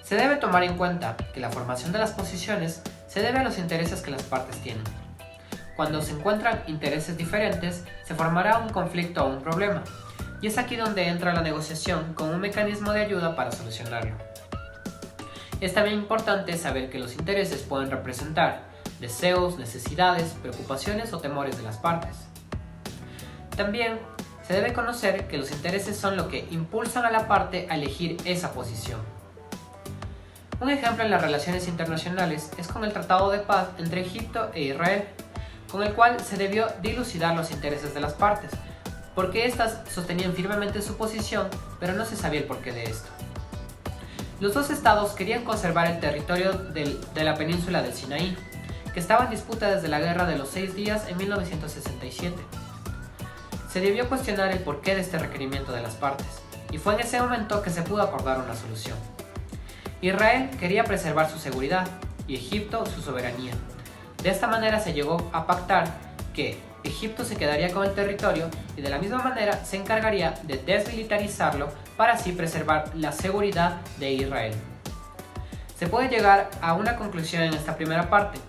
Se debe tomar en cuenta que la formación de las posiciones se debe a los intereses que las partes tienen. Cuando se encuentran intereses diferentes, se formará un conflicto o un problema, y es aquí donde entra la negociación como un mecanismo de ayuda para solucionarlo. Es también importante saber que los intereses pueden representar deseos, necesidades, preocupaciones o temores de las partes. También se debe conocer que los intereses son lo que impulsan a la parte a elegir esa posición. Un ejemplo en las relaciones internacionales es con el Tratado de Paz entre Egipto e Israel, con el cual se debió dilucidar los intereses de las partes, porque éstas sostenían firmemente su posición, pero no se sabía el porqué de esto. Los dos estados querían conservar el territorio de la península del Sinaí, que estaba en disputa desde la Guerra de los 6 Días en 1967. Se debió cuestionar el porqué de este requerimiento de las partes, y fue en ese momento que se pudo acordar una solución. Israel quería preservar su seguridad y Egipto su soberanía. De esta manera se llegó a pactar que Egipto se quedaría con el territorio y de la misma manera se encargaría de desmilitarizarlo para así preservar la seguridad de Israel. Se puede llegar a una conclusión en esta primera parte,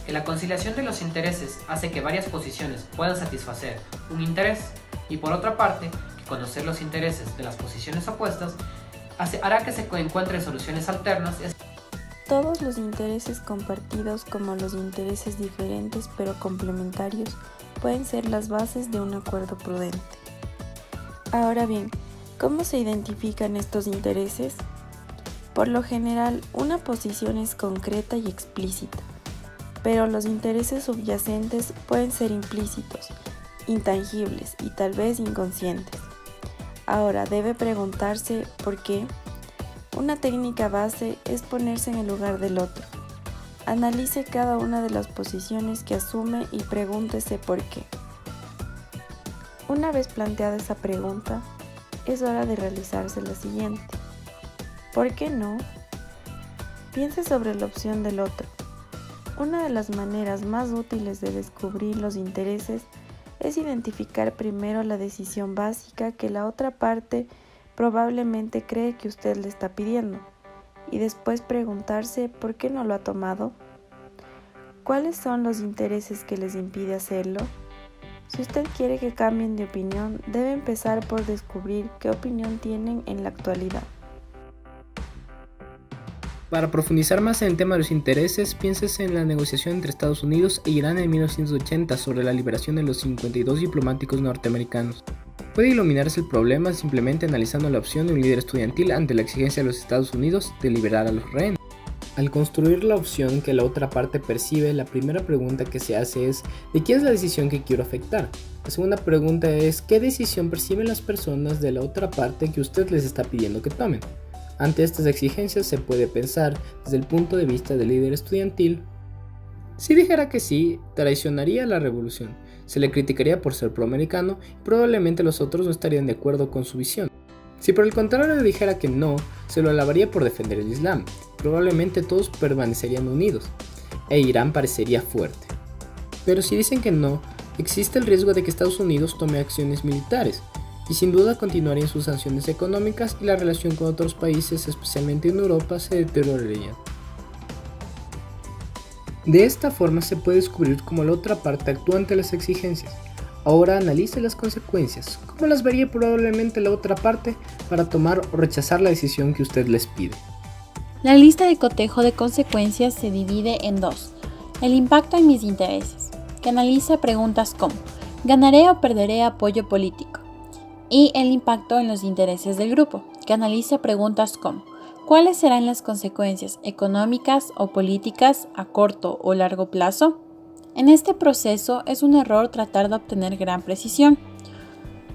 que la conciliación de los intereses hace que varias posiciones puedan satisfacer un interés y por otra parte, que conocer los intereses de las posiciones opuestas hará que se encuentren soluciones alternas. Todos los intereses compartidos como los intereses diferentes pero complementarios pueden ser las bases de un acuerdo prudente. Ahora bien, ¿cómo se identifican estos intereses? Por lo general, una posición es concreta y explícita, pero los intereses subyacentes pueden ser implícitos, intangibles y tal vez inconscientes. Ahora debe preguntarse por qué. Una técnica base es ponerse en el lugar del otro. Analice cada una de las posiciones que asume y pregúntese por qué. Una vez planteada esa pregunta, es hora de realizarse la siguiente. ¿Por qué no? Piense sobre la opción del otro. Una de las maneras más útiles de descubrir los intereses es identificar primero la decisión básica que la otra parte probablemente cree que usted le está pidiendo y después preguntarse por qué no lo ha tomado. ¿Cuáles son los intereses que les impide hacerlo? Si usted quiere que cambien de opinión, debe empezar por descubrir qué opinión tienen en la actualidad. Para profundizar más en el tema de los intereses, piénsese en la negociación entre Estados Unidos e Irán en 1980 sobre la liberación de los 52 diplomáticos norteamericanos. Puede iluminarse el problema simplemente analizando la opción de un líder estudiantil ante la exigencia de los Estados Unidos de liberar a los rehenes. Al construir la opción que la otra parte percibe, la primera pregunta que se hace es ¿de quién es la decisión que quiero afectar? La segunda pregunta es ¿qué decisión perciben las personas de la otra parte que usted les está pidiendo que tomen? Ante estas exigencias se puede pensar desde el punto de vista del líder estudiantil. Si dijera que sí, traicionaría la revolución, se le criticaría por ser proamericano y probablemente los otros no estarían de acuerdo con su visión. Si por el contrario dijera que no, se lo alabaría por defender el Islam, probablemente todos permanecerían unidos, e Irán parecería fuerte. Pero si dicen que no, existe el riesgo de que Estados Unidos tome acciones militares, y sin duda continuarían sus sanciones económicas y la relación con otros países, especialmente en Europa, se deterioraría. De esta forma se puede descubrir cómo la otra parte actúa ante las exigencias. Ahora analice las consecuencias, cómo las vería probablemente la otra parte para tomar o rechazar la decisión que usted les pide. La lista de cotejo de consecuencias se divide en dos. El impacto en mis intereses, que analiza preguntas como ¿ganaré o perderé apoyo político? Y el impacto en los intereses del grupo, que analiza preguntas como ¿cuáles serán las consecuencias económicas o políticas a corto o largo plazo? En este proceso es un error tratar de obtener gran precisión.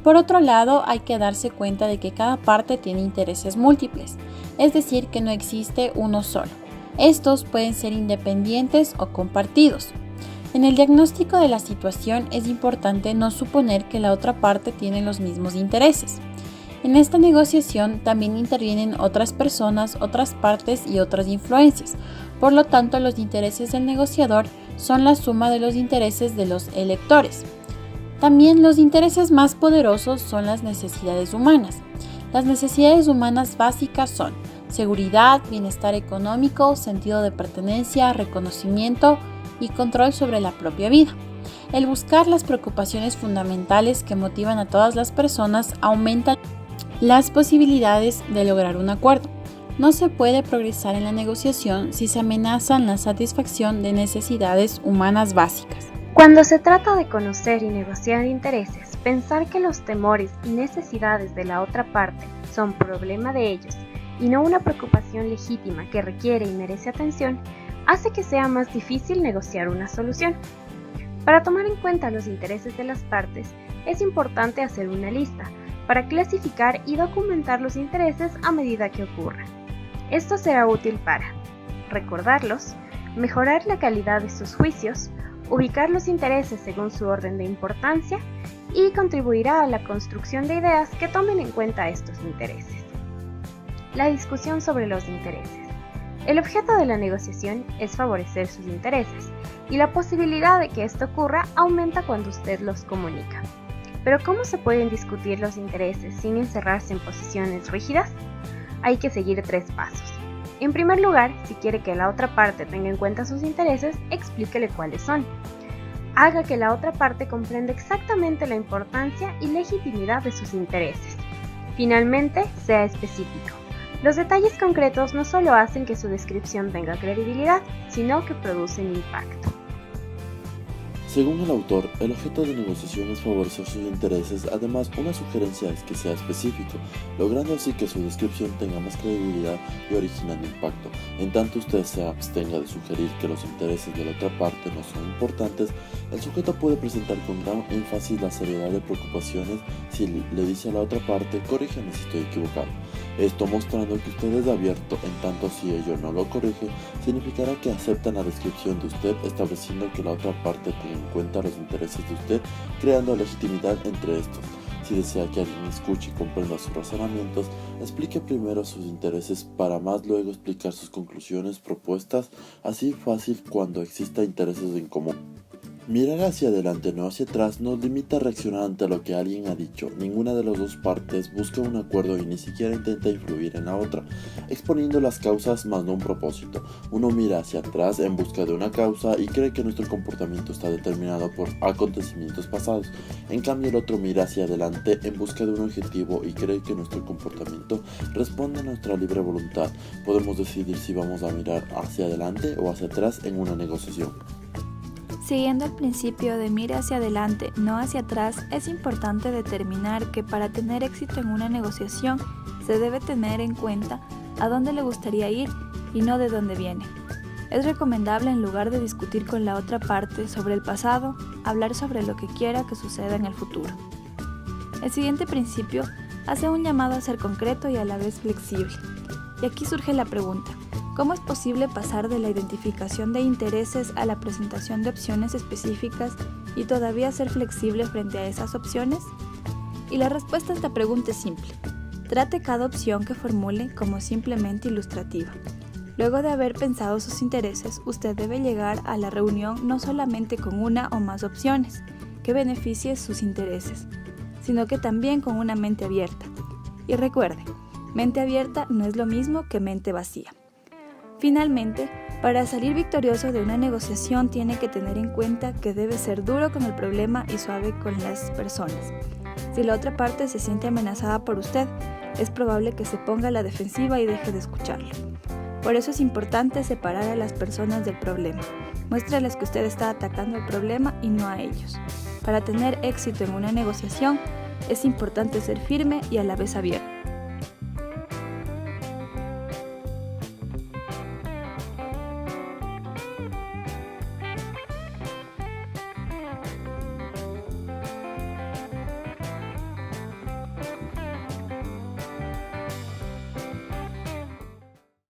Por otro lado, hay que darse cuenta de que cada parte tiene intereses múltiples, es decir, que no existe uno solo. Estos pueden ser independientes o compartidos. En el diagnóstico de la situación es importante no suponer que la otra parte tiene los mismos intereses. En esta negociación también intervienen otras personas, otras partes y otras influencias. Por lo tanto, los intereses del negociador son la suma de los intereses de los electores. También los intereses más poderosos son las necesidades humanas. Las necesidades humanas básicas son seguridad, bienestar económico, sentido de pertenencia, reconocimiento y control sobre la propia vida. El buscar las preocupaciones fundamentales que motivan a todas las personas aumenta las posibilidades de lograr un acuerdo. No se puede progresar en la negociación si se amenazan la satisfacción de necesidades humanas básicas. Cuando se trata de conocer y negociar intereses, pensar que los temores y necesidades de la otra parte son problema de ellos y no una preocupación legítima que requiere y merece atención, hace que sea más difícil negociar una solución. Para tomar en cuenta los intereses de las partes, es importante hacer una lista para clasificar y documentar los intereses a medida que ocurran. Esto será útil para recordarlos, mejorar la calidad de sus juicios, ubicar los intereses según su orden de importancia y contribuirá a la construcción de ideas que tomen en cuenta estos intereses. La discusión sobre los intereses. El objeto de la negociación es favorecer sus intereses y la posibilidad de que esto ocurra aumenta cuando usted los comunica. Pero ¿cómo se pueden discutir los intereses sin encerrarse en posiciones rígidas? Hay que seguir 3 pasos. En primer lugar, si quiere que la otra parte tenga en cuenta sus intereses, explíquele cuáles son. Haga que la otra parte comprenda exactamente la importancia y legitimidad de sus intereses. Finalmente, sea específico. Los detalles concretos no solo hacen que su descripción tenga credibilidad, sino que producen impacto. Según el autor, el objeto de negociación es favorecer sus intereses, además una sugerencia es que sea específico, logrando así que su descripción tenga más credibilidad y originando impacto. En tanto usted se abstenga de sugerir que los intereses de la otra parte no son importantes, el sujeto puede presentar con gran énfasis la seriedad de preocupaciones si le dice a la otra parte, corrígeme si estoy equivocado. Esto mostrando que usted es abierto, en tanto si ello no lo corrige, significará que aceptan la descripción de usted, estableciendo que la otra parte tenga en cuenta los intereses de usted, creando legitimidad entre estos. Si desea que alguien escuche y comprenda sus razonamientos, explique primero sus intereses para más luego explicar sus conclusiones propuestas, así fácil cuando exista intereses en común. Mirar hacia adelante, no hacia atrás, nos limita a reaccionar ante lo que alguien ha dicho. Ninguna de las dos partes busca un acuerdo y ni siquiera intenta influir en la otra, exponiendo las causas más no un propósito. Uno mira hacia atrás en busca de una causa y cree que nuestro comportamiento está determinado por acontecimientos pasados. En cambio, el otro mira hacia adelante en busca de un objetivo y cree que nuestro comportamiento responde a nuestra libre voluntad. Podemos decidir si vamos a mirar hacia adelante o hacia atrás en una negociación. Siguiendo el principio de mire hacia adelante, no hacia atrás, es importante determinar que para tener éxito en una negociación se debe tener en cuenta a dónde le gustaría ir y no de dónde viene. Es recomendable, en lugar de discutir con la otra parte sobre el pasado, hablar sobre lo que quiera que suceda en el futuro. El siguiente principio hace un llamado a ser concreto y a la vez flexible. Y aquí surge la pregunta: ¿cómo es posible pasar de la identificación de intereses a la presentación de opciones específicas y todavía ser flexible frente a esas opciones? Y la respuesta a esta pregunta es simple. Trate cada opción que formule como simplemente ilustrativa. Luego de haber pensado sus intereses, usted debe llegar a la reunión no solamente con una o más opciones que beneficie sus intereses, sino que también con una mente abierta. Y recuerde, mente abierta no es lo mismo que mente vacía. Finalmente, para salir victorioso de una negociación tiene que tener en cuenta que debe ser duro con el problema y suave con las personas. Si la otra parte se siente amenazada por usted, es probable que se ponga a la defensiva y deje de escucharlo. Por eso es importante separar a las personas del problema. Muéstrales que usted está atacando el problema y no a ellos. Para tener éxito en una negociación, es importante ser firme y a la vez abierto.